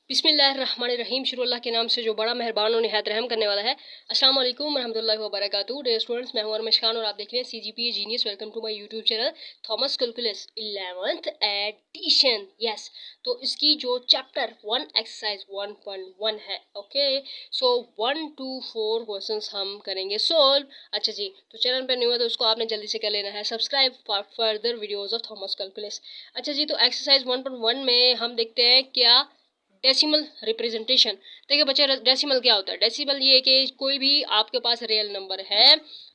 बिस्मिल्लाहिर्रहमानिर्रहीम। शुरू अल्लाह के नाम से जो बड़ा मेहरबान और निहायत रहम करने वाला है। अस्सलाम वालेकुम रहमतुल्लाहि व बरकातुहू। डियर स्टूडेंट्स, मैं हूं अरमश खान और आप देख रहे हैं CGPA genius. Welcome to my YouTube channel Thomas calculus 11th edition. Yes, तो इसकी जो चैप्टर 1 एक्सरसाइज 1.1 है। ओके, सो 1 to 4 क्वेश्चंस हम करेंगे सोल्व। अच्छा जी, तो चैनल पर न्यू है तो उसको आपने जल्दी से कर लेना है subscribe for further videos of Thomas calculus. अच्छा जी, तो एक्सरसाइज 1.1 में हम देखते हैं क्या डेसिमल रिप्रेजेंटेशन। देखिए बच्चे, डेसिमल क्या होता है? डेसिमल ये कि कोई भी आपके पास रियल नंबर है,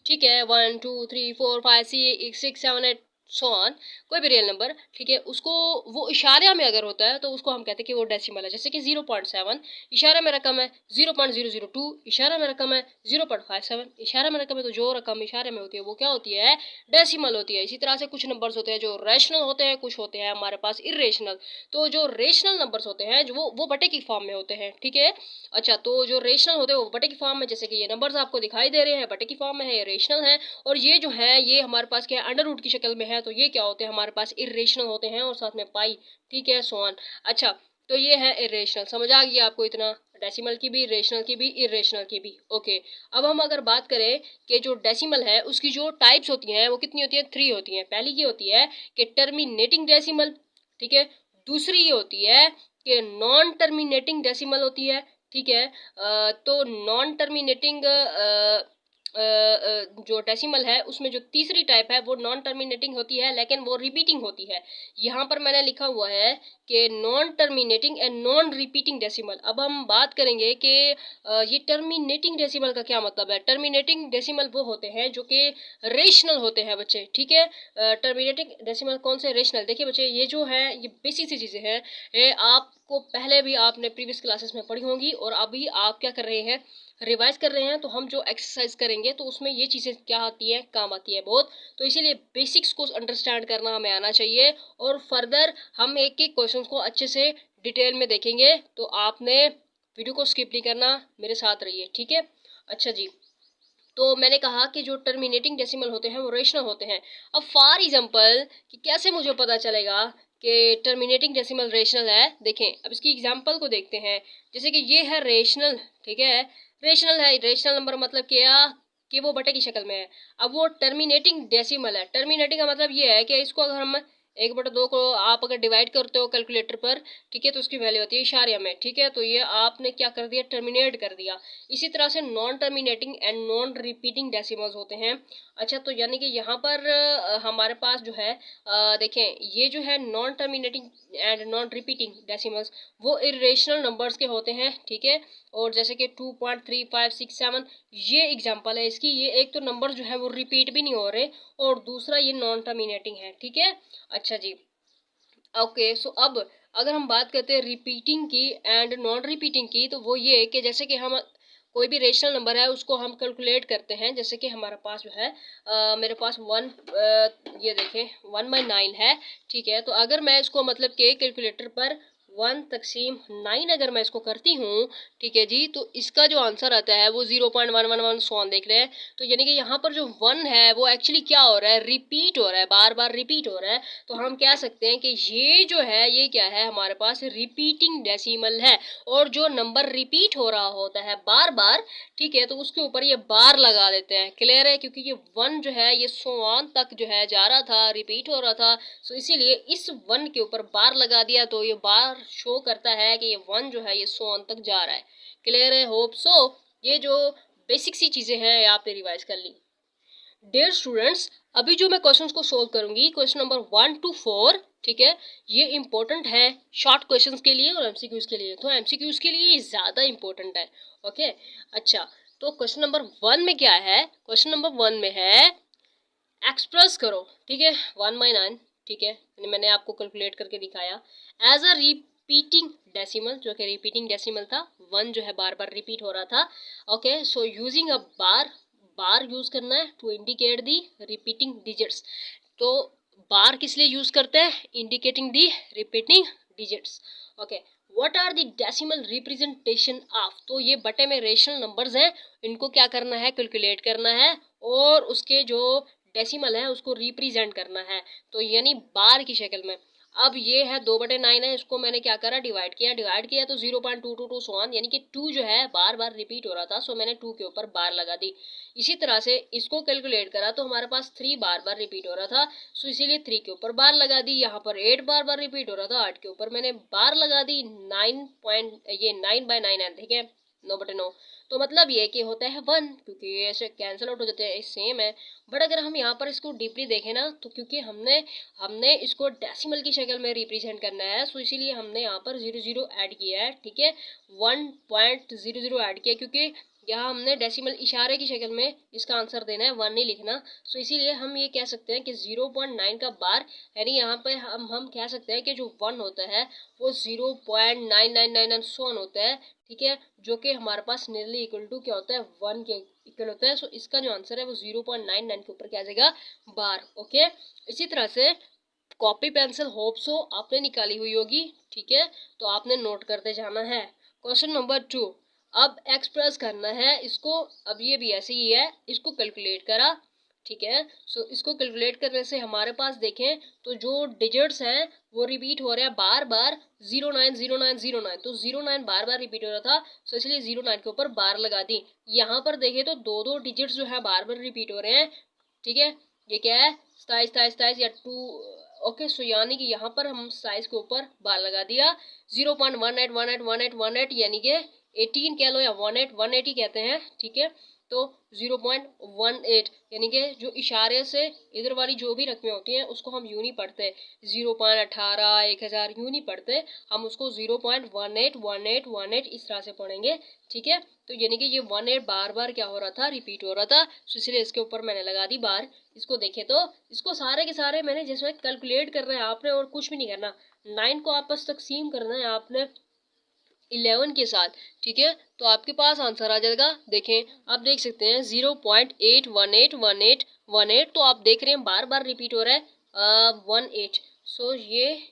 ठीक है, 1 2 3 4 5 6 7 8 सो ऑन, कोई भी रियल नंबर, ठीक है, उसको वो इशारे में अगर होता है तो उसको हम कहते हैं कि वो डेसिमल है। जैसे कि 0.7 इशारा में रकम है, 0.002 इशारा में रकम है, 0.57 इशारा में रकम है। तो जो रकम इशारे में होती है वो क्या होती है? डेसिमल होती है। इसी तरह से कुछ नंबर्स होते हैं जो रैशनल होते हैं, कुछ होते हैं हमारे पास इरेशनल। तो जो रेशनल नंबर्स होते हैं जो वो बटे की फॉर्म में होते हैं, ठीक है। अच्छा, तो जो रेशनल होते हैं वो बटे की फॉर्म में, जैसे कि ये नंबर्स आपको दिखाई दे रहे हैं, बटे की फॉर्म में है, ये रेशनल है। और ये जो है ये हमारे पास क्या है? अंडर रूट की शक्ल में है। तो ये क्या होते हैं? हमारे पास इरेशनल होते हैं और साथ में पाई, ठीक है, सो ऑन। अच्छा, तो ये है इरेशनल। समझ आ गया आपको इतना? डेसिमल की भी, रेशनल की भी, इरेशनल की भी। ओके, अब हम अगर बात करें कि जो डेसिमल है उसकी जो टाइप्स होती हैं वो कितनी होती है? 3 होती हैं। पहली ये होती है कि टर्मिनेटिंग डेसिमल, ठीक है। दूसरी ये होती है कि नॉन टर्मिनेटिंग डेसिमल होती है, ठीक है। तो नॉन टर्मिनेटिंग जो डेसिमल है उसमें जो तीसरी टाइप है वो नॉन टर्मिनेटिंग होती है लेकिन वो रिपीटिंग होती है। यहाँ पर मैंने लिखा हुआ है कि non terminating and non repeating decimal. अब हम बात करेंगे कि ये टर्मिनेटिंग डेसिमल का क्या मतलब है। टर्मिनेटिंग डेसिमल वो होते हैं जो कि रेशनल होते हैं बच्चे, ठीक है। टर्मिनेटिंग डेसिमल कौन से? रेशनल। देखिए बच्चे, ये जो है ये बेसिक सी चीज़ें हैं, ये आपको पहले भी आपने प्रीवियस क्लासेस में पढ़ी होंगी और अभी आप क्या कर रहे हैं? रिवाइज कर रहे हैं। तो हम जो एक्सरसाइज करेंगे तो उसमें ये चीज़ें क्या आती है? काम आती है बहुत। तो इसीलिए बेसिक्स को अंडरस्टैंड करना हमें आना चाहिए और फर्दर हम एक एक क्वेश्चन को अच्छे से डिटेल में देखेंगे। तो आपने वीडियो को स्किप नहीं करना, मेरे साथ रहिए, ठीक है। अच्छा जी, तो मैंने कहा कि जो टर्मिनेटिंग डेसिमल होते हैं वो रेशनल होते हैं। अब फॉर एग्जांपल कि कैसे मुझे पता चलेगा कि टर्मिनेटिंग डेसिमल रेशनल है? देखें, अब इसकी एग्जांपल को देखते हैं। जैसे कि ये है रेशनल, ठीक है, रेशनल है। रेशनल नंबर मतलब क्या? कि वो बटे की शक्ल में है। अब वो टर्मिनेटिंग डेसिमल है। टर्मिनेटिंग का मतलब ये है कि इसको अगर हम 1/2 को आप अगर डिवाइड करते हो कैलकुलेटर पर, ठीक है, तो उसकी वैल्यू होती है इशारे में, ठीक है। तो ये आपने क्या कर दिया? टर्मिनेट कर दिया। इसी तरह से non terminating and non repeating decimals होते हैं। अच्छा, तो यानी कि यहाँ पर हमारे पास जो है देखें, ये जो है non terminating and non repeating decimals वो इरेशनल नंबर्स के होते हैं, ठीक है। और जैसे कि 2.3567 ये एग्जांपल है इसकी। ये एक तो नंबर जो है वो रिपीट भी नहीं हो रहे और दूसरा ये नॉन टर्मिनेटिंग है, ठीक है। अच्छा जी, ओके, सो अब अगर हम बात करते हैं रिपीटिंग की एंड नॉन रिपीटिंग की, तो वो ये कि जैसे कि हम कोई भी रेशनल नंबर है उसको हम कैलकुलेट करते हैं। जैसे कि हमारे पास जो है मेरे पास ये देखें 1/9 है, ठीक है। तो अगर मैं इसको मतलब कि कैलकुलेटर पर 1/9 अगर मैं इसको करती हूँ, ठीक है जी, तो इसका जो आंसर आता है वो 0.111 सॉन देख रहे हैं। तो यानी कि यहाँ पर जो 1 है वो एक्चुअली क्या हो रहा है? रिपीट हो रहा है, बार बार रिपीट हो रहा है। तो हम कह सकते हैं कि ये जो है ये क्या है? हमारे पास रिपीटिंग डेसिमल है। और जो नंबर रिपीट हो रहा होता है बार बार, ठीक है, तो उसके ऊपर ये बार लगा देते हैं। क्लियर है? क्योंकि ये 1 जो है ये सो ऑन तक जो है जा रहा था, रिपीट हो रहा था, सो इसीलिए इस 1 के ऊपर बार लगा दिया। तो ये बार शो करता है कि ये 1 जो है ये सो ऑन तक जा रहा है। क्लियर है? Hope so. ये जो बेसिक सी चीजें हैं ये आपने रिवाइज कर ली। डियर स्टूडेंट्स, अभी जो मैं क्वेश्चंस को सोल्व करूंगी, क्वेश्चन नंबर 1 to 4, ठीक है, ये इंपॉर्टेंट है शॉर्ट क्वेश्चंस के लिए और एमसीक्यूज के लिए। तो एमसीक्यूज के लिए ये ज़्यादा इंपॉर्टेंट है। ओके, अच्छा, तो क्वेश्चन नंबर 1 में क्या है? क्वेश्चन नंबर 1 में है एक्सप्रेस करो, ठीक है, 1/9, ठीक है, मैंने आपको कैलकुलेट करके दिखाया एज अ रिपीटिंग डेसिमल, जो कि रिपीटिंग डेसिमल था। 1 जो है बार बार रिपीट हो रहा था। Okay, so using a bar, bar use करना है to indicate the repeating digits. तो बार किस लिए यूज करते हैं? Indicating the repeating digits. Okay, what are the decimal representation of? तो ये बटे में रेशनल नंबर्स हैं, इनको क्या करना है? कैलकुलेट करना है और उसके जो डेसिमल है उसको रिप्रेजेंट करना है, तो यानी बार की शक्ल में। अब ये है 2/9 है, इसको मैंने क्या करा, डिवाइड किया तो 0.222 सो ऑन, यानी कि 2 जो है बार बार रिपीट हो रहा था, सो मैंने 2 के ऊपर बार लगा दी। इसी तरह से इसको कैलकुलेट करा तो हमारे पास 3 बार बार रिपीट हो रहा था, सो इसीलिए 3 के ऊपर बार लगा दी। यहाँ पर 8 बार बार रिपीट हो रहा था, 8 के ऊपर मैंने बार लगा दी। 9/9 है, ठीक है, 9/9। तो मतलब ये कि होता है 1, क्योंकि ये ऐसे कैंसिल आउट हो जाते हैं, सेम है। बट अगर हम यहाँ पर इसको डीपली देखें ना, तो क्योंकि हमने इसको डेसिमल की शक्ल में रिप्रेजेंट करना है, सो इसीलिए हमने यहाँ पर 00 ऐड किया है, ठीक है, 1.00 ऐड किया, क्योंकि यहाँ हमने डेसिमल इशारे की शक्ल में इसका आंसर देना है, 1 नहीं लिखना। सो इसीलिए हम ये कह सकते हैं कि 0.9 का बार, यानी यहाँ पे हम कह सकते हैं कि जो 1 होता है वो 0.9999 सोन होता है, ठीक है, जो कि हमारे पास नियरली इक्वल टू क्या होता है, 1 के इक्वल होता है। सो इसका जो आंसर है वो 0.99 के ऊपर क्या आ जाएगा, बार। ओके, इसी तरह से कॉपी पेंसिल होप सो आपने निकाली हुई होगी, ठीक है, तो आपने नोट करते जाना है। क्वेश्चन नंबर 2, अब एक्सप्रेस करना है इसको। अब ये भी ऐसे ही है, इसको कैलकुलेट करा, ठीक है। सो इसको कैलकुलेट करने से हमारे पास देखें तो जो डिजिट्स हैं वो रिपीट हो रहे हैं बार बार, 090909, तो 09 बार बार रिपीट हो रहा था, सो इसलिए 09 के ऊपर बार लगा दी। यहाँ पर देखें तो दो दो डिजिट्स जो है बार बार रिपीट हो रहे हैं, ठीक है, ये क्या है, 27 या 2। ओके, सो यानी कि यहाँ पर हम साइज के ऊपर बार लगा दिया। 0.18181818 यानी कि 18 कह लो या 180 कहते हैं, ठीक है। तो 0.18 यानी कि जो इशारे से इधर वाली जो भी रकमें होती हैं उसको हम यूं नहीं पढ़ते, 0.18 1000 यूं नहीं पढ़ते, हम उसको 0.181818 इस तरह से पढ़ेंगे, ठीक है। तो यानी कि ये 18 बार बार क्या हो रहा था, रिपीट हो रहा था, तो इसलिए इसके ऊपर मैंने लगा दी बार। इसको देखें तो इसको सारे के सारे मैंने जैसे कैलकुलेट कर रहे हैं आपने, और कुछ भी नहीं करना, 9 को आपस तकसीम करना है आपने 11 के साथ, ठीक है, तो आपके पास आंसर आ जाएगा। देखें, आप देख सकते हैं 0.8181818, तो आप देख रहे हैं बार बार रिपीट हो रहा है 18। सो ये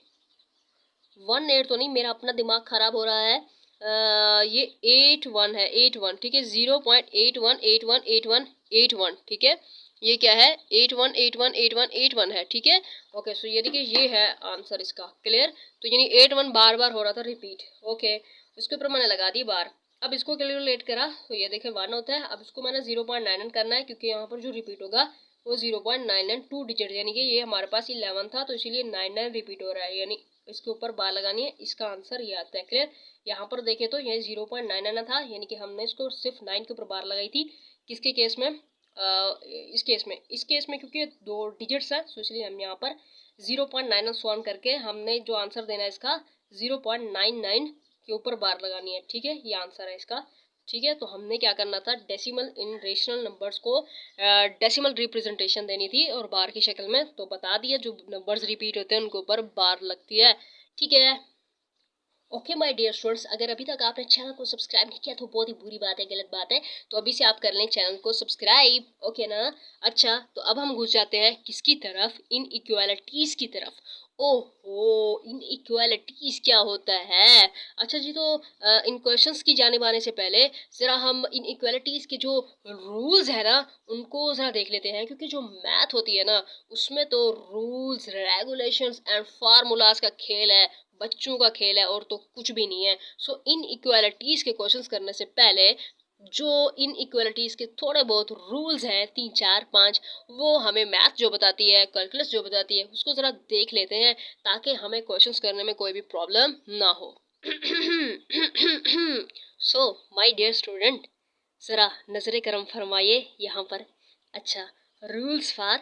18 तो नहीं, मेरा अपना दिमाग खराब हो रहा है, ये 81 है, 81, ठीक है, 0.81818181, ठीक है, ये क्या है, 81818181 है, ठीक है। ओके, सो ये देखिए ये है आंसर इसका, क्लियर। तो यानी 81 बार बार हो रहा था रिपीट। ओके, इसके ऊपर मैंने लगा दी बार। अब इसको कैलकुलेट करा तो ये देखे 1 होता है। अब इसको मैंने 0.99 करना है, क्योंकि यहाँ पर जो रिपीट होगा वो 0.992 डिजिट, यानी कि ये हमारे पास 11 था, तो इसीलिए 99 रिपीट हो रहा है, यानी इसके ऊपर बार लगानी है। इसका आंसर ये आता है, क्लियर। यहाँ पर देखे तो ये 0.99 था, यानी कि हमने इसको सिर्फ 9 के ऊपर बार लगाई थी। किसके केस में, इस केस में क्योंकि दो डिजिट्स है, तो इसलिए हम यहाँ पर 0.99 सॉल्व करके हमने जो आंसर देना है इसका 0.99 के ऊपर बार लगानी है, ठीक है, ये आंसर है इसका, ठीक है। तो हमने क्या करना था, डेसिमल इन रेशनल नंबर्स को डेसिमल रिप्रेजेंटेशन देनी थी और बार की शक्ल में, तो बता दिया जो नंबर्स रिपीट होते हैं उनके ऊपर बार लगती है, ठीक है। ओके माय डियर स्टूडेंट्स, अगर अभी तक आपने चैनल को सब्सक्राइब नहीं किया तो बहुत ही बुरी बात है, गलत बात है, तो अभी से आप कर लें चैनल को सब्सक्राइब, ओके ना। अच्छा, तो अब हम घुस जाते हैं किसकी तरफ, इन इक्वालिटीज़ की तरफ। ओहो, इन इक्वालिटीज़ क्या होता है। अच्छा जी, तो इन क्वेश्चंस की जानिब आने से पहले ज़रा हम इन इक्वालिटीज़ के जो रूल्स है ना उनको ज़रा देख लेते हैं, क्योंकि जो मैथ होती है ना उसमें तो रूल्स, रेगुलेशंस एंड फार्मूलाज का खेल है, बच्चों का खेल है, और तो कुछ भी नहीं है। सो इन इक्वालिटीज़ के क्वेश्चंस करने से पहले जो इन इक्वालिटीज़ के थोड़े बहुत रूल्स हैं, 3 4 5, वो हमें मैथ जो बताती है, कैलकुलस जो बताती है, उसको ज़रा देख लेते हैं, ताकि हमें क्वेश्चंस करने में कोई भी प्रॉब्लम ना हो। सो माय डियर स्टूडेंट, ज़रा नज़र करम फरमाइए यहाँ पर। अच्छा, रूल्स फॉर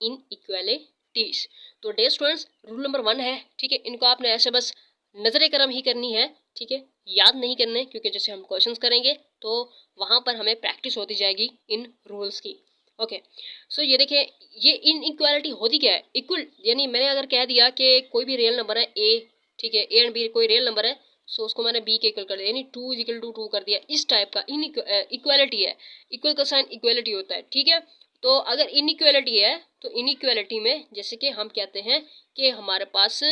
इन इक्वालिटीज। तो डे स्टूडेंट्स, रूल नंबर 1 है, ठीक है, इनको आपने ऐसे बस नजर करम ही करनी है, ठीक है, याद नहीं करने, क्योंकि जैसे हम क्वेश्चंस करेंगे तो वहाँ पर हमें प्रैक्टिस होती जाएगी इन रूल्स की। ओके, सो ये देखिए, ये इन इक्वालिटी होती क्या है, इक्वल, यानी मैंने अगर कह दिया कि कोई भी रियल नंबर है ए, ठीक है, ए एंड बी कोई रियल नंबर है, सो उसको मैंने बी के इक्वल कर दिया, यानी 2 इक्वल टू 2 कर दिया, इस टाइप का इन इक्वालिटी है। इक्वल का साइन इक्वालिटी होता है, ठीक है। तो अगर इनइक्वालिटी है तो इनइक्वालिटी में जैसे कि हम कहते हैं कि हमारे पास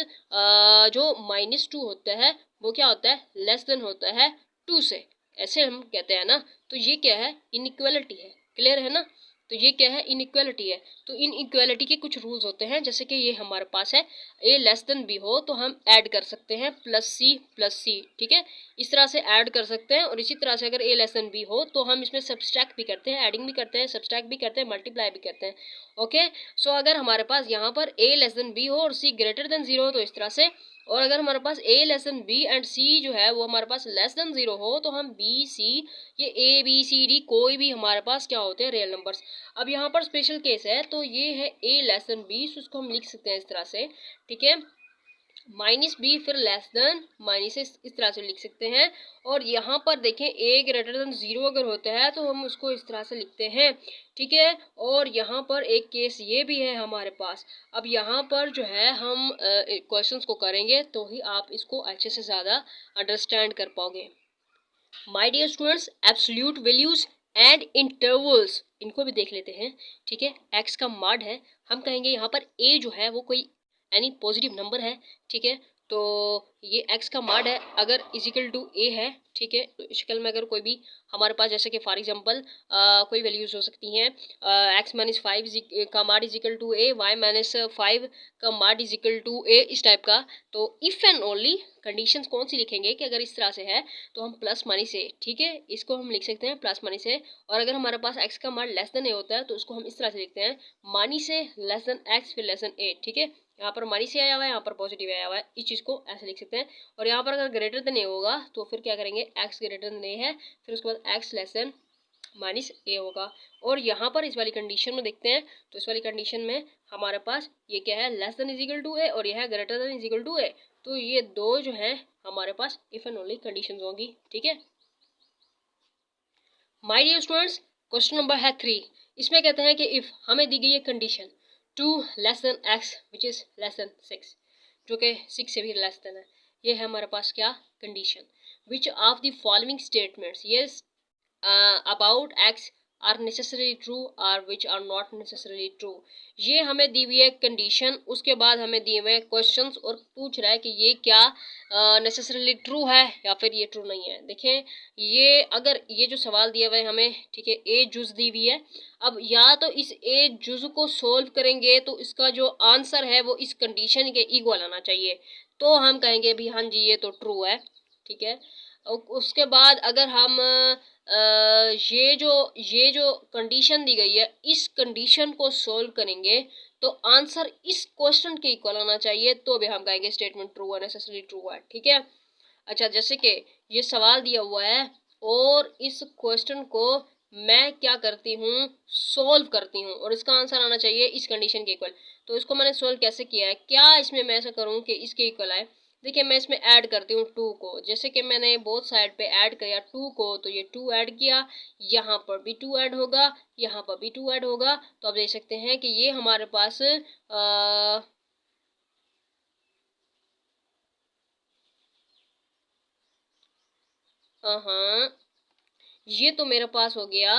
जो -2 होता है वो क्या होता है, लेस देन होता है 2 से, ऐसे हम कहते हैं ना। तो ये क्या है, इनइक्वालिटी है, क्लियर है ना। तो ये क्या है, इनइक्वालिटी है। तो इनइक्वालिटी के कुछ रूल्स होते हैं, जैसे कि ये हमारे पास है a लेस देन b हो तो हम ऐड कर सकते हैं प्लस c, ठीक है, इस तरह से ऐड कर सकते हैं। और इसी तरह से अगर a लेस देन b हो तो हम इसमें सब्सट्रैक्ट भी करते हैं, एडिंग भी करते हैं, सब्सट्रैक्ट भी करते हैं, मल्टीप्लाई भी करते हैं। ओके, सो अगर हमारे पास यहाँ पर a लेस देन b हो और c ग्रेटर देन 0 हो तो इस तरह से, और अगर हमारे पास a less than b and c जो है वो हमारे पास लेस देन 0 हो तो हम b c, ये a b c d कोई भी हमारे पास क्या होते हैं, रियल नंबर्स। अब यहाँ पर स्पेशल केस है, तो ये है a लेस देन b, उसको हम लिख सकते हैं इस तरह से, ठीक है, माइनस बी फिर लेस देन माइनस इस तरह से लिख सकते हैं। और यहाँ पर देखें a ग्रेटर देन 0 अगर होता है तो हम उसको इस तरह से लिखते हैं, ठीक है। और यहाँ पर एक केस ये भी है हमारे पास। अब यहाँ पर जो है हम क्वेश्चंस को करेंगे तो ही आप इसको अच्छे से ज़्यादा अंडरस्टैंड कर पाओगे। My dear students, absolute values and intervals, इनको भी देख लेते हैं, ठीक है। एक्स का मॉड है, हम कहेंगे यहाँ पर a जो है वो कोई एनी पॉजिटिव नंबर है, ठीक है। तो ये x का मॉड है अगर इजिकल टू a है, ठीक है। तो शक्ल में अगर कोई भी हमारे पास, जैसे कि फॉर एग्जांपल कोई वैल्यूज हो सकती हैं, x माइनस 5 का mod equal to a, y minus 5 का मॉड इजिकल टू a, इस टाइप का। तो इफ़ एंड ओनली कंडीशंस कौन सी लिखेंगे कि अगर इस तरह से है तो हम प्लस माइनस a, ठीक है, इसको हम लिख सकते हैं प्लस माइनस a। और अगर हमारे पास x का मॉड लेस देन a होता है तो उसको हम इस तरह से लिखते हैं minus a less than x फिर लेस देन a, ठीक है। यहाँ पर माइनस से आया हुआ है, यहाँ पर पॉजिटिव आया हुआ है, इस चीज़ को ऐसे लिख सकते हैं। और यहाँ पर अगर ग्रेटर देन ए होगा तो फिर क्या करेंगे, x ग्रेटर देन ए है, फिर उसके बाद x लेस देन माइनस ए होगा। और यहाँ पर इस वाली कंडीशन में देखते हैं, तो इस वाली कंडीशन में हमारे पास ये क्या है, less than equal to A और यह है greater than equal to A. तो ये दो जो है हमारे पास इफ एंड ओनली कंडीशन होंगी, ठीक है। My dear students, question number है 3। इसमें कहते हैं कि इफ हमें दी गई है condition 2 less than x which is less than 6, जो कि 6 से भी लेस देन है। ये है हमारे पास क्या condition, which of the following statements yes about x are necessary true और which are not necessarily true. ये हमें दी हुई है कंडीशन, उसके बाद हमें दिए हुए क्वेश्चंस और पूछ रहा है कि ये क्या नेसेसरीली ट्रू है या फिर ये ट्रू नहीं है। देखें, ये अगर ये जो सवाल दिया हुआ है हमें, ठीक है, ए जुज दी हुई है। अब या तो इस ए जुज को सोल्व करेंगे तो इसका जो आंसर है वो इस कंडीशन के इक्वल आना चाहिए, तो हम कहेंगे भी हाँ जी ये तो ट्रू है, ठीक है। उसके बाद अगर हम ये जो कंडीशन दी गई है इस कंडीशन को सोल्व करेंगे तो आंसर इस क्वेश्चन के इक्वल आना चाहिए, तो भी हम कहेंगे स्टेटमेंट ट्रू है, नेसेसरी ट्रू है, ठीक है। अच्छा, जैसे कि ये सवाल दिया हुआ है और इस क्वेश्चन को मैं क्या करती हूँ, सोल्व करती हूँ और इसका आंसर आना चाहिए इस कंडीशन के इक्वल। तो इसको मैंने सोल्व कैसे किया है, क्या इसमें मैं ऐसा करूँ कि इसके इक्वल आए। देखिए, मैं इसमें ऐड करती हूँ 2 को, जैसे कि मैंने बोथ साइड पे ऐड किया 2 को, तो ये 2 ऐड किया, यहाँ पर भी 2 ऐड होगा, यहाँ पर भी 2 ऐड होगा। तो आप देख सकते हैं कि ये हमारे पास हाँ, ये तो मेरे पास हो गया।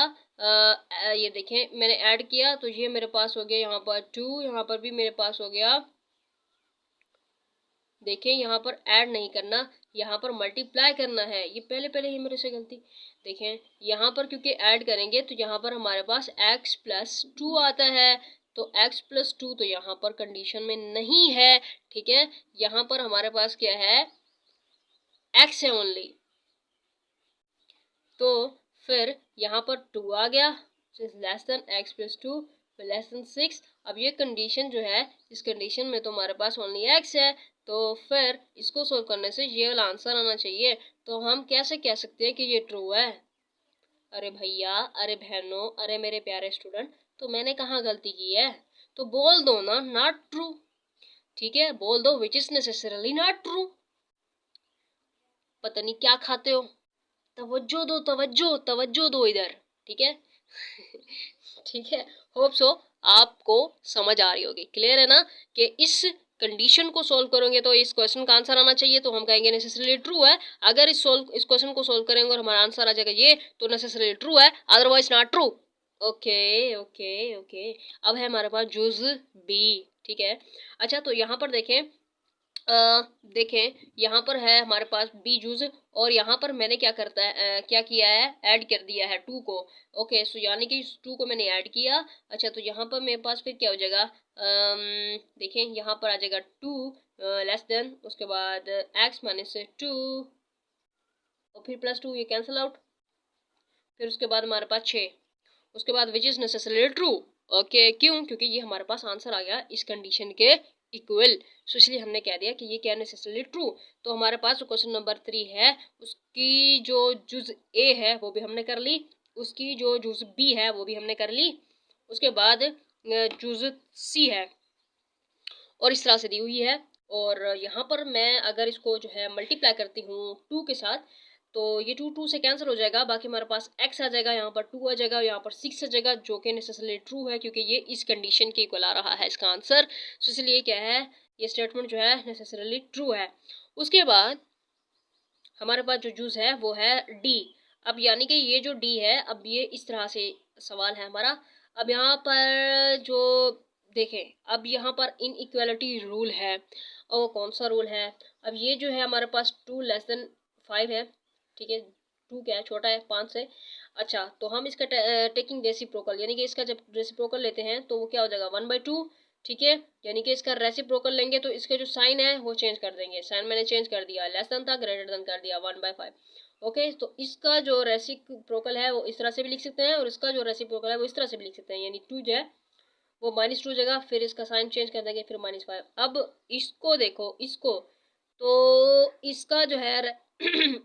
ये देखें, मैंने ऐड किया तो ये मेरे पास हो गया, यहाँ पर 2, यहाँ पर भी मेरे पास हो गया। देखें, यहाँ पर ऐड नहीं करना, यहाँ पर मल्टीप्लाई करना है। ये पहले ही मेरे से गलती। देखें, यहाँ पर क्योंकि ऐड करेंगे तो यहाँ पर हमारे पास x प्लस 2 आता है, तो x प्लस 2 तो यहाँ पर कंडीशन में नहीं है, ठीक है। यहाँ पर हमारे पास क्या है, x है ओनली, तो फिर यहाँ पर 2 आ गया, less than x plus 2 less than 6। अब ये कंडीशन जो है, इस कंडीशन में तो हमारे पास ओनली x है, तो फिर इसको सोल्व करने से ये वाला आंसर आना चाहिए। तो हम कैसे कह सकते हैं कि ये ट्रू है। अरे भैया, अरे बहनों, अरे मेरे प्यारे स्टूडेंट, तो मैंने कहाँ गलती की है, तो बोल दो ना नॉट ट्रू, ठीक है, बोल दो which is necessarily not true. पता नहीं क्या खाते हो, तवज्जो दो, तवज्जो दो इधर, ठीक है। ठीक है, होप सो आपको समझ आ रही होगी, क्लियर है ना, कि इस कंडीशन को सोल्व करोगे तो इस क्वेश्चन का आंसर आना चाहिए, तो हम कहेंगे नेसेसरीली ट्रू है। अगर इस क्वेश्चन को सोल्व करेंगे और हमारा आंसर आ जाएगा ये, तो नेसेसरीली ट्रू है, otherwise not true. Okay okay okay, अब है हमारे पास जूज बी, ठीक है। अच्छा, तो यहाँ पर देखें, देखें यहाँ पर है हमारे पास बी जूस, और यहाँ पर मैंने क्या किया है, ऐड कर दिया है 2 को। ओके, सो यानी कि 2 को मैंने ऐड किया। अच्छा, तो यहाँ पर मेरे पास फिर क्या हो जाएगा, देखें यहाँ पर आ जाएगा 2 लेस देन, उसके बाद x माइनस 2, और फिर +2, ये कैंसिल आउट। फिर उसके बाद हमारे पास 6, उसके बाद which is necessary true. Okay, क्यों? क्योंकि ये हमारे पास आंसर आ गया इस कंडीशन के इक्वल, सो इसलिए हमने कह दिया कि ये क्या नेसेसरली ट्रू। तो हमारे पास क्वेश्चन नंबर 3 है, उसकी जो जुज ए है वो भी हमने कर ली, उसकी जो जुज बी है वो भी हमने कर ली, उसके बाद जुज सी है, और इस तरह से दी हुई है। और यहाँ पर मैं अगर इसको जो है मल्टीप्लाई करती हूँ 2 के साथ, तो ये 2 से कैंसिल हो जाएगा, बाकी हमारे पास x आ जाएगा, यहाँ पर 2 आ जाएगा, यहाँ पर 6 आ जाएगा, जो कि नेसेसरली ट्रू है क्योंकि ये इस कंडीशन के इक्वल आ रहा है इसका आंसर। सो इसलिए क्या है, ये स्टेटमेंट जो है नेसेसरली ट्रू है। उसके बाद हमारे पास जो जूस है वो है डी। अब यानी कि ये जो डी है, अब ये इस तरह से सवाल है हमारा। अब यहाँ पर जो देखें, अब यहाँ पर इनइक्वालिटी रूल है, और वो कौन सा रूल है, अब ये जो है हमारे पास 2 लेस देन 5 है, ठीक है, 2 क्या है, छोटा है 5 से। अच्छा, तो हम इसका टेकिंग रेसिप्रोकल, यानी कि इसका जब रेसिप्रोकल लेते हैं तो वो क्या हो जाएगा 1/2, ठीक है, यानी कि इसका रेसिप्रोकल लेंगे तो इसके जो साइन है वो चेंज कर देंगे। साइन मैंने चेंज कर दिया, लेस देन था ग्रेटर देन कर दिया 1/5। ओके, तो इसका जो रेसिप्रोकल है वो इस तरह से भी लिख सकते हैं, और इसका जो रेसिप्रोकल है वो इस तरह से भी लिख सकते हैं, यानी 2 जो है वो -2 जगह, फिर इसका साइन चेंज कर देंगे, फिर -5। अब इसको देखो, इसको तो इसका जो है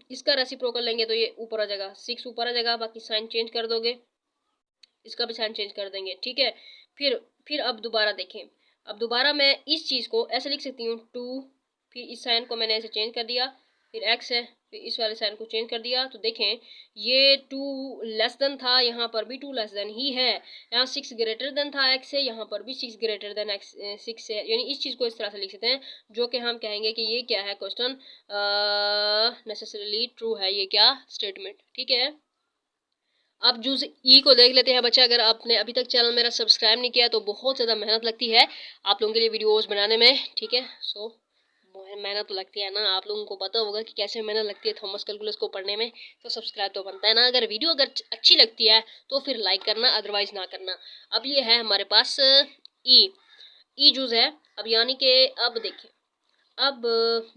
इसका रेसिप्रोकल लेंगे तो ये ऊपर आ जाएगा, 6 ऊपर आ जाएगा, बाकी साइन चेंज कर दोगे, इसका भी साइन चेंज कर देंगे, ठीक है। फिर अब दोबारा देखें, अब दोबारा मैं इस चीज़ को ऐसे लिख सकती हूँ 2, फिर इस साइन को मैंने ऐसे चेंज कर दिया, फिर x है, फिर इस वाले साइन को चेंज कर दिया, तो देखें ये 2 लेस देन था, यहाँ पर भी 2 लेस देन ही है, यहाँ 6 ग्रेटर देन था x से, यहाँ पर भी 6 ग्रेटर देन x 6 है, यानी इस चीज़ को इस तरह से लिख सकते हैं, जो कि हम कहेंगे कि ये क्या है, क्वेश्चन नेसेसरीली ट्रू है, ये क्या स्टेटमेंट, ठीक है। आप जूस ई को देख लेते हैं बच्चा। अगर आपने अभी तक चैनल मेरा सब्सक्राइब नहीं किया तो बहुत ज़्यादा मेहनत लगती है आप लोगों के लिए वीडियोस बनाने में, ठीक है। सो मेहनत तो लगती है ना, आप लोगों को पता होगा कि कैसे मेहनत लगती है थॉमस कैलकुलस को पढ़ने में, तो सब्सक्राइब तो बनता है ना। अगर वीडियो अगर अच्छी लगती है तो फिर लाइक करना, अदरवाइज़ ना करना। अब ये है हमारे पास ई जूस है। अब यानी कि अब देखिए, अब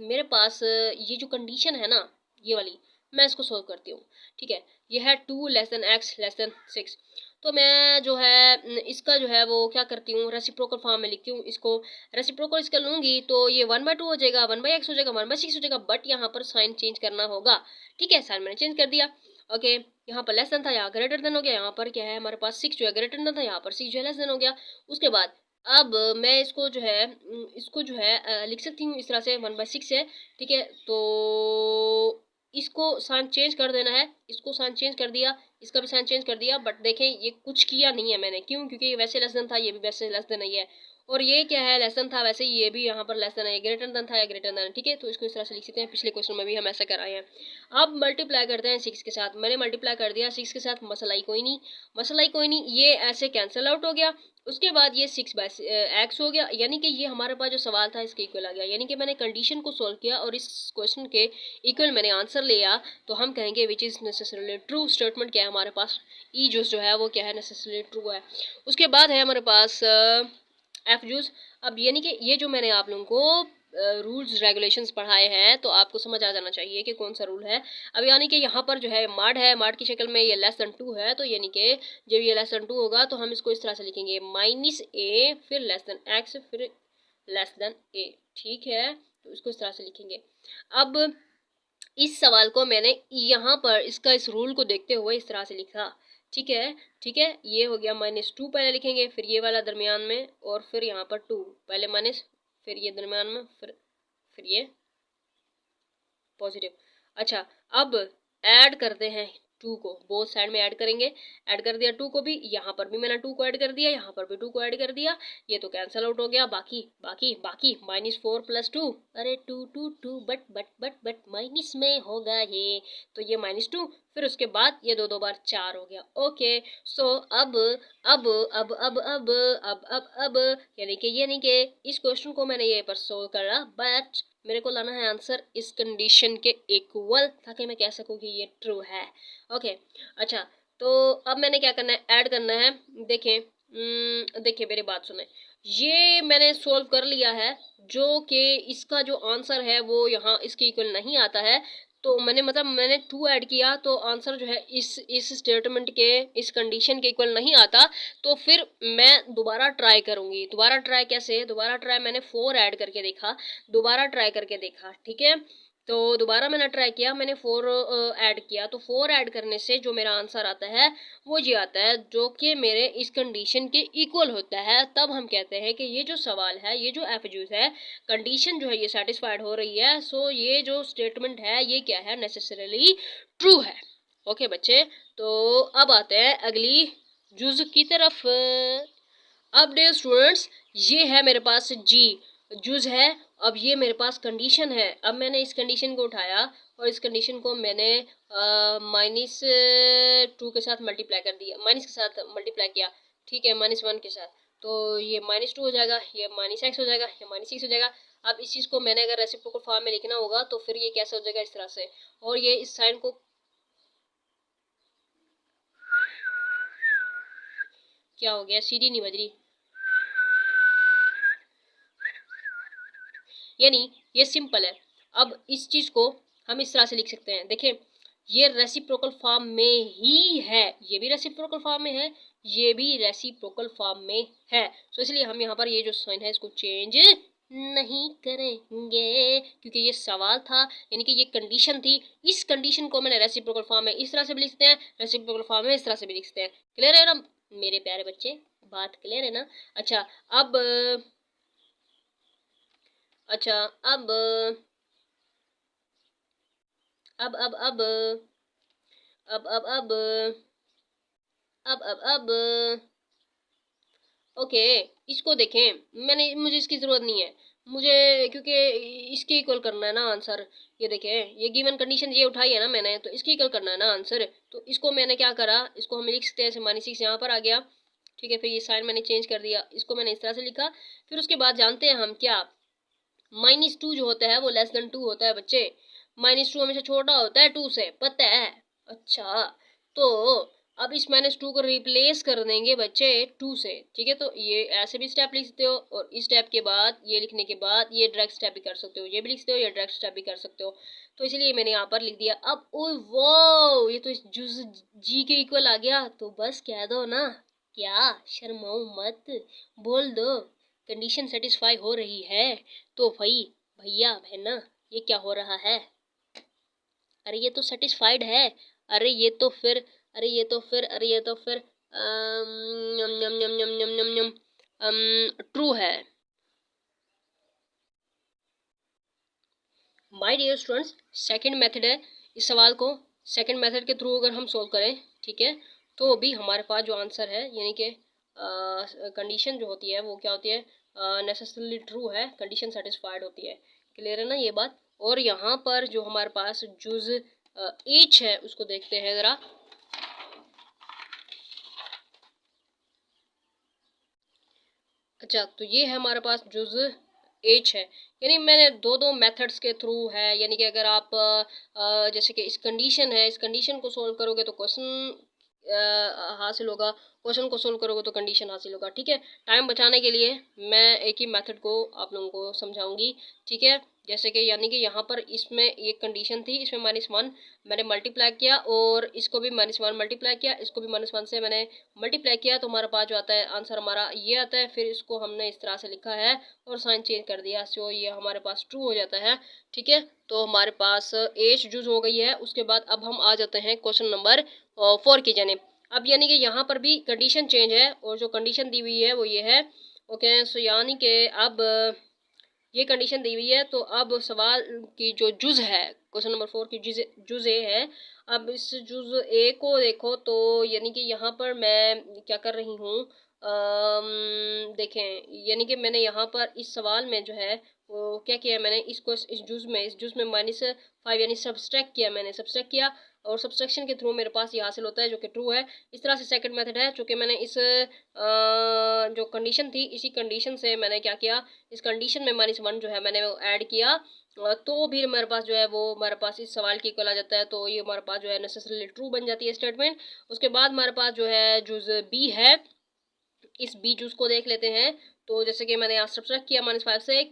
मेरे पास ये जो कंडीशन है ना, ये वाली, मैं इसको सोल्व करती हूँ, ठीक है। ये है 2 less than x less than 6, तो मैं जो है इसका जो है वो क्या करती हूँ, रेसिप्रोकल फॉर्म में लिखती हूँ इसको। रेसिप्रोकल इसका लूँगी तो ये 1/2 हो जाएगा, 1/x हो जाएगा, 1/6 हो जाएगा, बट यहाँ पर साइन चेंज करना होगा, ठीक है। साइन मैंने चेंज कर दिया। ओके, यहाँ पर लेस देन था, यहाँ ग्रेटर देन हो गया, यहाँ पर क्या है हमारे पास 6 जो है ग्रेटर देन था, यहाँ पर 6 जो है लेस देन हो गया। उसके बाद अब मैं इसको जो है लिख सकती हूँ इस तरह से, 1/6 है, ठीक है। तो इसको साइन चेंज कर देना है, इसको साइन चेंज कर दिया, इसका भी साइन चेंज कर दिया, बट देखें ये कुछ किया नहीं है मैंने, क्यों? क्योंकि ये वैसे लेस देन था, ये भी वैसे लेस देन नहीं है, और ये क्या है, लेस देन था, वैसे ही ये भी यहाँ पर लेस देन है, ये ग्रेटर देन था या ग्रेटर देन, ठीक है। तो इसको इस तरह से लिख सकते हैं, पिछले क्वेश्चन में भी हम ऐसा कराए हैं। अब मल्टीप्लाई करते हैं 6 के साथ, मैंने मल्टीप्लाई कर दिया 6 के साथ, मसला ही कोई नहीं, मसला ही कोई नहीं, ये ऐसे कैंसिल आउट हो गया। उसके बाद ये 6/x हो गया, यानी कि ये हमारे पास जो सवाल था इसके इक्वल आ गया, यानी कि मैंने कंडीशन को सॉल्व किया और इस क्वेश्चन के इक्वल मैंने आंसर लिया, तो हम कहेंगे which is necessarily true. Statement क्या है हमारे पास, ई जूस जो है वो क्या है, नेसेसरली ट्रू है। उसके बाद है हमारे पास एफ जूस। अब यानी कि ये जो मैंने आप लोगों को रूल्स रेगुलेशंस पढ़ाए हैं तो आपको समझ आ जाना चाहिए कि कौन सा रूल है। अब यानी कि यहाँ पर जो है माड है, माड की शक्ल में ये लेस देन 2 है, तो यानी कि जब ये लेस देन 2 होगा तो हम इसको इस तरह से लिखेंगे, -a फिर लेस देन x फिर लेस देन a, ठीक है। तो इसको इस तरह से लिखेंगे। अब इस सवाल को मैंने यहाँ पर इसका इस रूल को देखते हुए इस तरह से लिखा, ठीक है, ठीक है। ये हो गया -2 पहले लिखेंगे, फिर ये वाला दरमियान में, और फिर यहाँ पर 2 पहले माइनस, फिर ये दरमियान में, फिर ये पॉजिटिव। अच्छा, अब ऐड करते हैं 2 को, बोथ साइड में ऐड करेंगे, ऐड कर दिया 2 को भी, यहाँ पर भी मैंने 2 को ऐड कर दिया, यहाँ पर भी 2 को ऐड कर दिया, ये तो कैंसिल आउट हो गया, बाकी बाकी बाकी -4 + 2, अरे 2 2 2 बट माइनस में होगा ये, तो ये -2, फिर उसके बाद ये दो बार 4 हो गया। ओके, सो अब यानी कि इस क्वेश्चन को मैंने ये पर सोल्व करा, बट मेरे को लाना है आंसर इस कंडीशन के इक्वल, ताकि मैं कह सकूं कि ये ट्रू है। ओके, अच्छा, तो अब मैंने क्या करना है, ऐड करना है। देखें, देखिए मेरी बात सुने, ये मैंने सोल्व कर लिया है, जो कि इसका जो आंसर है वो यहाँ इसके इक्वल नहीं आता है। तो मैंने 2 ऐड किया, तो आंसर जो है इस स्टेटमेंट के, इस कंडीशन के इक्वल नहीं आता। तो फिर मैं दोबारा ट्राई करूंगी। दोबारा ट्राई कैसे? दोबारा ट्राई मैंने 4 ऐड करके देखा, दोबारा ट्राई करके देखा, ठीक है। तो दोबारा मैंने ट्राई किया, मैंने 4 ऐड किया, तो 4 ऐड करने से जो मेरा आंसर आता है वो ये आता है, जो कि मेरे इस कंडीशन के इक्वल होता है। तब हम कहते हैं कि ये जो सवाल है, ये जो एफ यूज है, कंडीशन जो है ये सेटिस्फाइड हो रही है। सो ये जो स्टेटमेंट है ये क्या है, नेसेसरीली ट्रू है। ओके बच्चे, तो अब आते हैं अगली जुज की तरफ। अब डे स्टूडेंट्स, ये है मेरे पास जी जुज है। अब ये मेरे पास कंडीशन है। अब मैंने इस कंडीशन को उठाया और इस कंडीशन को मैंने -2 के साथ मल्टीप्लाई कर दिया, माइनस के साथ मल्टीप्लाई किया, ठीक है, -1 के साथ। तो ये -2 हो जाएगा, ये -x हो जाएगा, ये -6 हो जाएगा। अब इस चीज़ को मैंने अगर रेसिप्रोकल फॉर्म में लिखना होगा तो फिर ये कैसे हो जाएगा, इस तरह से। और ये इस साइन को क्या हो गया, सीढ़ी नहीं बज रही, यानी ये सिंपल है। अब इस चीज को हम इस तरह से लिख सकते हैं, देखें, ये रेसिप्रोकल फॉर्म में ही है, ये भी रेसिप्रोकल फॉर्म में है, ये भी रेसिप्रोकल फॉर्म में है। तो इसलिए हम यहाँ पर ये जो साइन है इसको चेंज नहीं करेंगे, क्योंकि ये सवाल था, यानी कि ये कंडीशन थी। इस कंडीशन को मैंने रेसिप्रोकल फॉर्म में इस तरह से भी लिख सकते हैं, रेसिप्रोकल फॉर्म में इस तरह से भी लिख सकते हैं। क्लियर है ना मेरे प्यारे बच्चे, बात क्लियर है ना? अच्छा, अब अच्छा अब अब अब अब अब अब अब अब ओके, इसको देखें, मुझे इसकी ज़रूरत नहीं है, मुझे, क्योंकि इसके इक्वल करना है ना आंसर। ये देखें, ये गिवन कंडीशन ये उठाई है ना मैंने, तो इसके इक्वल करना है ना आंसर। तो इसको मैंने क्या करा, इसको हम लिख सकते हैं ऐसे, -6 यहाँ पर आ गया, ठीक है। फिर ये साइन मैंने चेंज कर दिया, इसको मैंने इस तरह से लिखा। फिर उसके बाद जानते हैं हम क्या, -2 जो होता है वो <2 होता है बच्चे। -2 हमेशा छोटा होता है 2 से, पता है? अच्छा, तो अब इस -2 को रिप्लेस कर देंगे बच्चे 2 से, ठीक है। तो ये ऐसे भी स्टेप लिख सकते हो, और इस स्टेप के बाद, ये लिखने के बाद ये डायरेक्ट स्टेप भी कर सकते हो, ये भी लिख सकते हो, ये डायरेक्ट स्टेप भी कर सकते हो। तो इसलिए मैंने यहाँ पर लिख दिया। अब ओ वो ये तो इस जुज जी के इक्वल आ गया, तो बस कह दो ना, क्या शर्माओ मत, बोल दो कंडीशन सेटिस्फाई हो रही है। तो भाई, भैया बहना, ये क्या हो रहा है? अरे ये तो सेटिस्फाइड है, अरे ये तो फिर, अरे ये तो फिर, अरे ये तो फिर ट्रू है। My dear students, second method है, इस सवाल को सेकंड मेथड के थ्रू अगर हम सोल्व करें, ठीक है, तो भी हमारे पास जो आंसर है, यानी कि कंडीशन जो होती है वो क्या होती है, नेसेसरली ट्रू है, कंडीशन सेटिस्फाइड होती है। क्लियर है ना ये बात? और यहाँ पर जो हमारे पास जुज एच है उसको देखते हैं ज़रा। अच्छा, तो ये है हमारे पास जुज एच है, यानी मैंने दो मेथड्स के थ्रू है, यानी कि अगर आप जैसे कि इस कंडीशन है, इस कंडीशन को सोल्व करोगे तो क्वेश्चन हासिल होगा, क्वेश्चन को सोल्व करोगे तो कंडीशन हासिल होगा, ठीक है। टाइम बचाने के लिए मैं एक ही मेथड को आप लोगों को समझाऊंगी, ठीक है। जैसे कि यानी कि यहाँ पर इसमें एक कंडीशन थी, इसमें -1 मैंने मल्टीप्लाई किया, और इसको भी -1 मल्टीप्लाई किया, इसको भी -1 से मैंने मल्टीप्लाई किया, तो हमारे पास जो आता है आंसर हमारा ये आता है। फिर इसको हमने इस तरह से लिखा है और साइन चेंज कर दिया, सो ये हमारे पास ट्रू हो जाता है, ठीक है। तो हमारे पास एच जूस हो गई है। उसके बाद अब हम आ जाते हैं क्वेश्चन नंबर 4 की जाने। अब यानी कि यहाँ पर भी कंडीशन चेंज है, और जो कंडीशन दी हुई है वो ये है। ओके, सो यानी कि अब ये कंडीशन दी हुई है, तो अब सवाल की जो जुज है, क्वेश्चन नंबर 4 की जुज ए है। अब इस जुज ए को देखो, तो यानी कि यहाँ पर मैं क्या कर रही हूँ, देखें, यानी कि मैंने यहाँ पर इस सवाल में जो है वो क्या किया, मैंने इसको इस जुज में -5 यानी सब्सट्रैक्ट किया, मैंने सब्सट्रैक्ट किया। और सब्सट्रैक्शन के थ्रू मेरे पास ये हासिल होता है, जो कि ट्रू है। इस तरह से सेकंड मेथड है, जो कि मैंने इस जो कंडीशन थी, इसी कंडीशन से मैंने क्या किया, इस कंडीशन में -1 जो है मैंने वो ऐड किया, तो भी हमारे पास जो है वो हमारे पास इस सवाल की इक्वल आ जाता है। तो ये हमारे पास जो है नेसेसरीली ट्रू बन जाती है स्टेटमेंट। उसके बाद हमारे पास जो है जुज बी है, इस बी जूस को देख लेते हैं। तो जैसे कि मैंने यहाँ सब्ट्रैक्ट किया -5 से,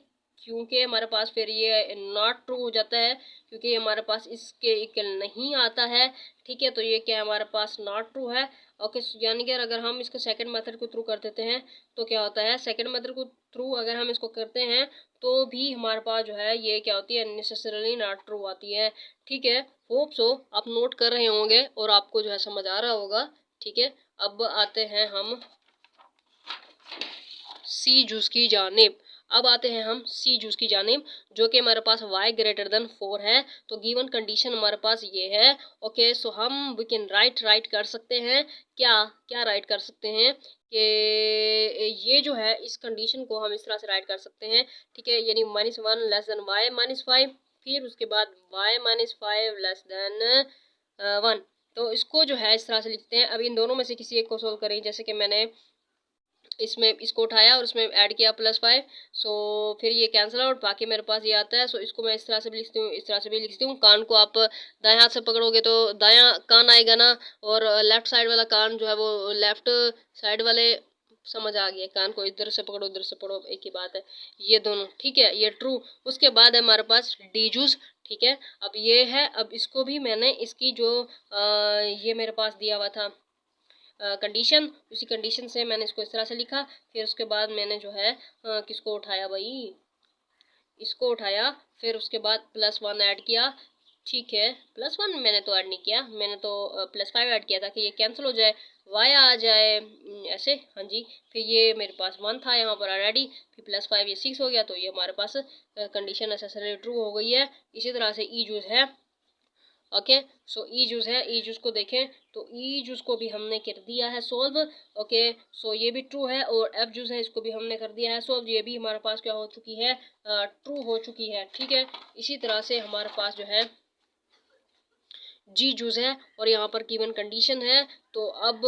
क्योंकि हमारे पास फिर ये नॉट ट्रू हो जाता है, क्योंकि हमारे पास इसके इक्वल नहीं आता है। ठीक है, तो ये क्या हमारे पास नॉट ट्रू है। ओके, यानी कि अगर हम इसको सेकंड मेथड को थ्रू कर देते हैं तो क्या होता है, सेकंड मेथड को थ्रू अगर हम इसको करते हैं तो भी हमारे पास जो है ये क्या होती है, नेसेसरली नॉट ट्रू आती है। ठीक है, होप सो आप नोट कर रहे होंगे और आपको जो है समझ आ रहा होगा। ठीक है, अब आते हैं हम सी जूस की जानिब। अब आते हैं हम सी जूस की जानिब, जो कि हमारे पास y ग्रेटर देन 4 है। तो गिवन कंडीशन हमारे पास ये है। ओके, सो हम वी कैन राइट कर सकते हैं, क्या क्या राइट कर सकते हैं कि ये जो है इस कंडीशन को हम इस तरह से राइट कर सकते हैं। ठीक है, यानी -1 लेस देन y -5, फिर उसके बाद y -5 लेस देन 1। तो इसको जो है इस तरह से लिखते हैं। अब इन दोनों में से किसी एक को सोल्व करें, जैसे कि मैंने इसमें इसको उठाया और इसमें ऐड किया +5, सो फिर ये कैंसिल आउट, बाकी मेरे पास ये आता है। सो इसको मैं इस तरह से भी लिखती हूँ, इस तरह से भी लिखती हूँ। कान को आप दाएं हाथ से पकड़ोगे तो दायां कान आएगा ना, और लेफ्ट साइड वाला कान जो है वो लेफ्ट साइड वाले, समझ आ गया, कान को इधर से पकड़ो उधर से पकड़ो, एक ही बात है ये दोनों। ठीक है, ये ट्रू। उसके बाद है हमारे पास डी जूस। ठीक है, अब ये है, अब इसको भी मैंने इसकी जो ये मेरे पास दिया हुआ था कंडीशन, उसी कंडीशन से मैंने इसको इस तरह से लिखा। फिर उसके बाद मैंने जो है किसको उठाया भाई, इसको उठाया, फिर उसके बाद +1 ऐड किया। ठीक है, +1 मैंने तो ऐड नहीं किया, मैंने तो +5 ऐड किया, ताकि ये कैंसिल हो जाए, y आ जाए ऐसे। हाँ जी, फिर ये मेरे पास 1 था यहाँ पर ऑलरेडी, फिर +5 ये 6 हो गया, तो ये हमारे पास कंडीशन नेसेसरी ट्रू हो गई है। इसी तरह से ई जूस है। ओके, सो ई जूस है, ई जूस को देखें तो ई जूस को भी हमने कर दिया है सोल्व। ओके, सो ये भी ट्रू है, और एफ जूस है, इसको भी हमने कर दिया है सोल्व, ये भी हमारे पास क्या हो चुकी है, ट्रू हो चुकी है। ठीक है, इसी तरह से हमारे पास जो है जी जूस है, और यहाँ पर गिवन कंडीशन है। तो अब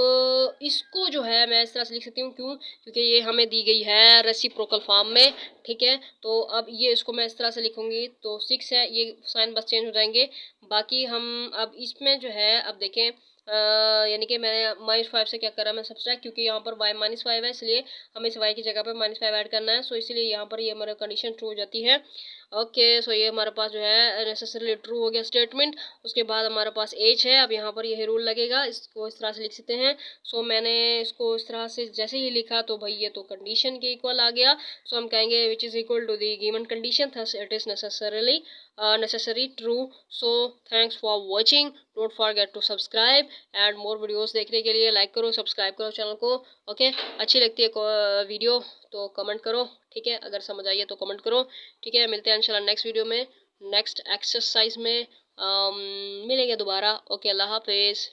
इसको जो है मैं इस तरह से लिख सकती हूँ, क्यों, क्योंकि ये हमें दी गई है रेसिप्रोकल फॉर्म में। ठीक है, तो अब ये इसको मैं इस तरह से लिखूंगी, तो 6 है, ये साइन बस चेंज हो जाएंगे। बाकी हम अब इसमें जो है, अब देखें, यानी कि मैंने -5 से क्या करा, मैं सब्सट्रैक्ट, क्योंकि यहाँ पर y -5 है, इसलिए हमें इस y की जगह पर -5 ऐड करना है। सो इसलिए यहाँ पर ये हमारी कंडीशन ट्रू हो जाती है। ओके, सो ये हमारे पास जो है नेसेसरली ट्रू हो गया स्टेटमेंट। उसके बाद हमारे पास एज है, अब यहाँ पर यह रूल लगेगा, इसको इस तरह से लिख सकते हैं। सो मैंने इसको इस तरह से जैसे ही लिखा, तो भाई ये तो कंडीशन के इक्वल आ गया। सो हम कहेंगे which is equal to the given condition, thus it is necessary true. So thanks for watching, don't forget to subscribe, and more videos देखने के लिए लाइक करो, सब्सक्राइब करो चैनल को। ओके, अच्छी लगती है वीडियो तो कमेंट करो। ठीक है, अगर समझ आई है तो कमेंट करो। ठीक है, मिलते हैं इंशाल्लाह नेक्स्ट वीडियो में, नेक्स्ट एक्सरसाइज में मिलेंगे दोबारा। ओके, अल्लाह हाफिज़।